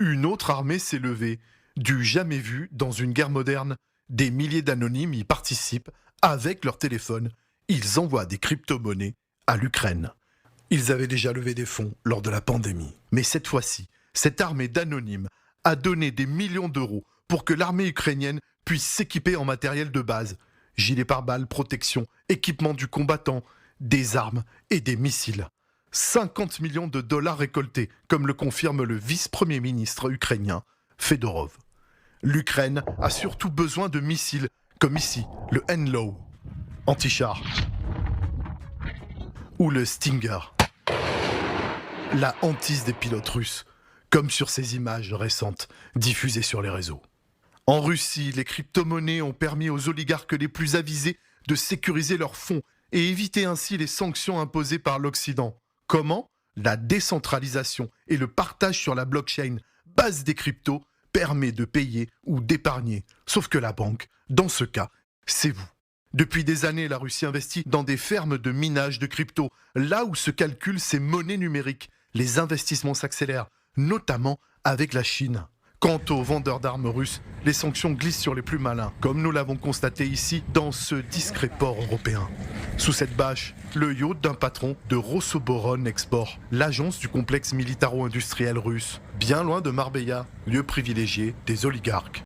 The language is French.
Une autre armée s'est levée, du jamais vu dans une guerre moderne. Des milliers d'anonymes y participent avec leur téléphone. Ils envoient des crypto-monnaies à l'Ukraine. Ils avaient déjà levé des fonds lors de la pandémie. Mais cette fois-ci, cette armée d'anonymes a donné des millions d'euros pour que l'armée ukrainienne puisse s'équiper en matériel de base. Gilets pare-balles, protection, équipement du combattant, des armes et des missiles. 50 millions de dollars récoltés, comme le confirme le vice-premier ministre ukrainien, Fedorov. L'Ukraine a surtout besoin de missiles, comme ici, le NLAW, anti-char, ou le Stinger, la hantise des pilotes russes, comme sur ces images récentes diffusées sur les réseaux. En Russie, les crypto-monnaies ont permis aux oligarques les plus avisés de sécuriser leurs fonds et éviter ainsi les sanctions imposées par l'Occident. Comment ? La décentralisation et le partage sur la blockchain, base des cryptos, permet de payer ou d'épargner. Sauf que la banque, dans ce cas, c'est vous. Depuis des années, la Russie investit dans des fermes de minage de crypto, là où se calculent ces monnaies numériques. Les investissements s'accélèrent, notamment avec la Chine. Quant aux vendeurs d'armes russes, les sanctions glissent sur les plus malins, comme nous l'avons constaté ici dans ce discret port européen. Sous cette bâche, le yacht d'un patron de Rosoboron Export, l'agence du complexe militaro-industriel russe, bien loin de Marbella, lieu privilégié des oligarques.